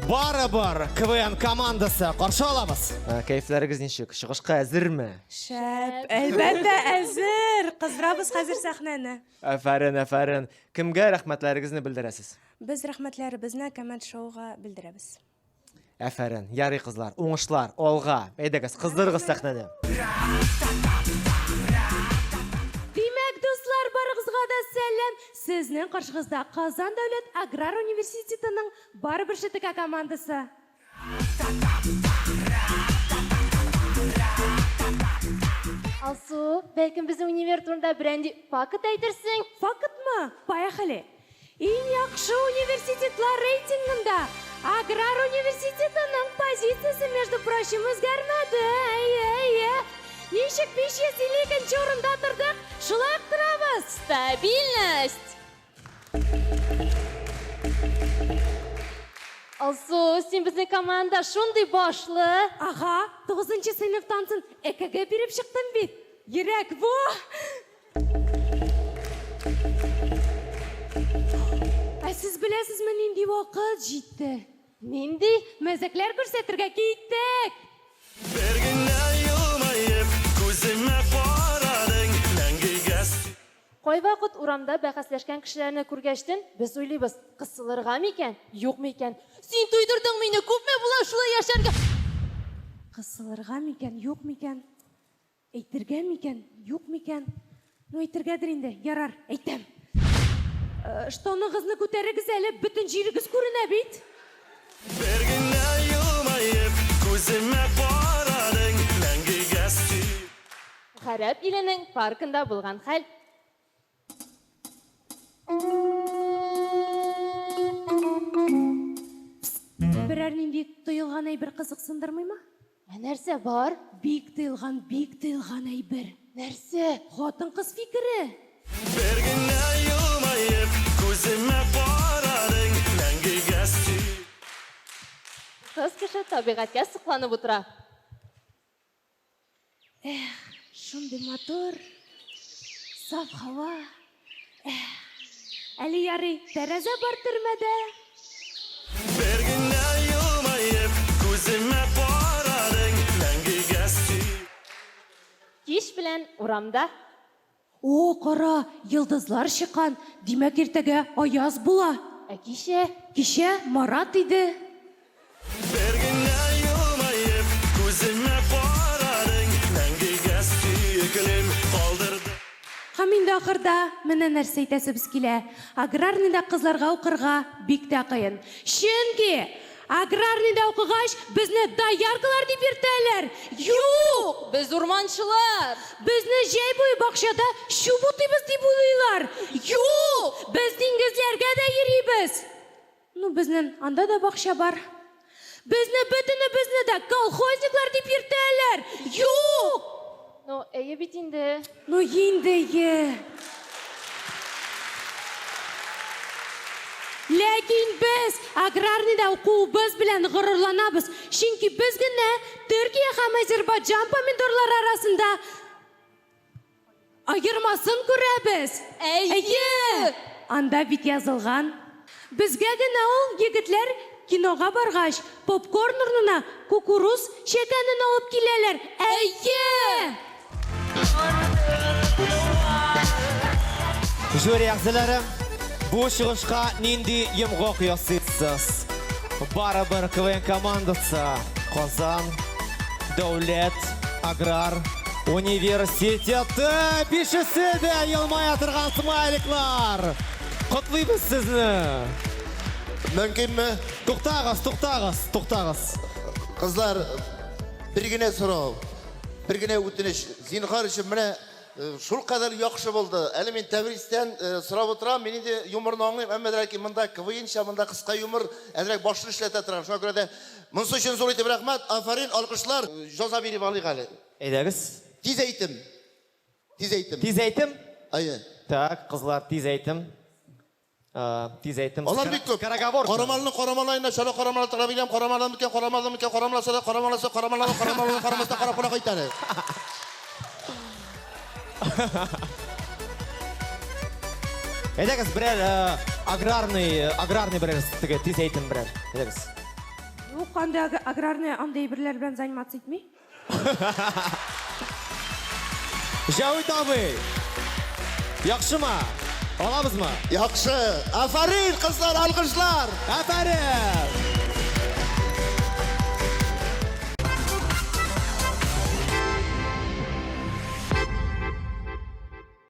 Барыбыр КВН командасы қаршы аламыз. Кайфларыңыз нешік? Шығышқа әзірме? Шәп, әлбәттә әзір. Қыздырабыз қазір сахнаны. Афарин. Кімге рахматларыңызны білдіресіз? Біз рахматларыбызны команд шоуға білдіреміз. Афарин, ярый қызлар, оңышлар, олға. Әйдәгіз, қыздырғыз сахнаны. Демәк, достар, барығызға да сәлем. Сізнің қаршығызда Қазан Дәулет Аграр университетінің Барыбыр ШТК командасы. Алсу, бәлкім біздің универ турында бірәнді факт әйтерсің? Факт мы? Поехали. Ең яқшы университетлар рейтингында Аграр университетінің позициясы, между прочим, өзгәрмәді. Нешік 552 орында тұрдық, шулай тұрабыз. Стабильность! Алсу, сен біздің команда шундай башлы. Аға, 9-шы сыныптансың, ЭКГ беріп шықтым бет. Ерек, во! Сіз білесіз ме, нендей уақыт жетті? Нендей? Мәзіклер көрсетірге кейттік. Қой вақыт урамда бәқәсләшкән кішілеріні көргәштін, біз ойлайбыз, қысылырға мекен, yok мекен? Сен тойдырдың мені, көпме бұла шулай яшарға? Қысылырға мекен, yok мекен? Әйтірге мекен, yok мекен? Ну, әйтіргәдір енді, ярар, әйтем. Штонығызны көтерігіз әлі, бүтін жерігіз көріне бейт. Ғарап елінің паркында болған хәл. Бірәр нендей тұйылған әйбір қызық сындырмай ма? Нәрсе бар? Бик тыйылған әйбір. Нәрсе? Қотын қыз фикірі. Қыз кіші табиғатқа сұқланып отыра. Шундай мотор, саф хава. Әлі ярый, тәрәзә бар түрмәдә. Кеш білән урамда. О, қара, йылдызлар шыққан. Демәк ертеге аяз була. Кеше? Кеше Марат иде. Хаминді ақырда міні нәрсе айтасыбыз келе. Аграрныйда қызларға оқырға бик те қиын. Шөнки аграрныйда оқығаш бізні даяркалар деп ертәлер. Юк! Біз урманшылар. Бізні жай бойы бақшада шу бұтыйбыз деп ойлайлар. Юк! Біз диңгізлерге де ерейбіз. Ну, бізнің анда да бақша бар. Бізні да колхозниклар деп ертәлер. Юк! Ну, әйе бит инде. Ну, енді е. Ләкин біз аграрныйда оқуыбыз білән ғұрырланабыз. Шынки біз гіне Түркия һәм Азербайджан помидорлар арасында айырмасын көрәбіз. Әйе! Анда бит язылған. Бізге гіне ол егітлер киноға барғаш, попкорн орнына кукуруз шекәнін алып келелер. Әйе! Жюри ағзалары, бұл шығышқа ненді емғоқ ясытсыз. Барыбыр КВН командасы Қазан Дәулет Аграр университеті бишісі де елмай атырған смайликлар. Құтлыйбыз сізні. Мөмкин ме? Тоқтағыз. Қызлар, бір гіне сұрау, бір гіне өтініш. Зинхар үшін міне шул қадар яқшы болды. Әлі мен тәбірістен сұрап отырам, мен де юмырын аңлайым, әммәдірәкі мұнда квиынша, мұнда қысқа юмыр, әдірәк башын ішләті тұрам. Шуна көрәді, мұнсы үшін зор етіп рахмат, афарин, алқышлар, жаза беріп алайық әлі. Әйдәгіз. Тиз әйтім. Тиз әйтім? Айы. Так, қызлар, тиз әйтім. Алар бик көп. Қарамалыны қарамалайына, шала қарамалы тұра білем, қарамаласа, қарамаласа, қарапына қайтары. Әйдәгіз, бірер аграрный бірер тез әйтім бірер. Әйдәгіз. укканда аграрный андай бирлер белән заниматься итми? Javit abi. Yaxşımı? Alabızmı? Yaxşı. Aferin kızlar, alkışlar. Aferin.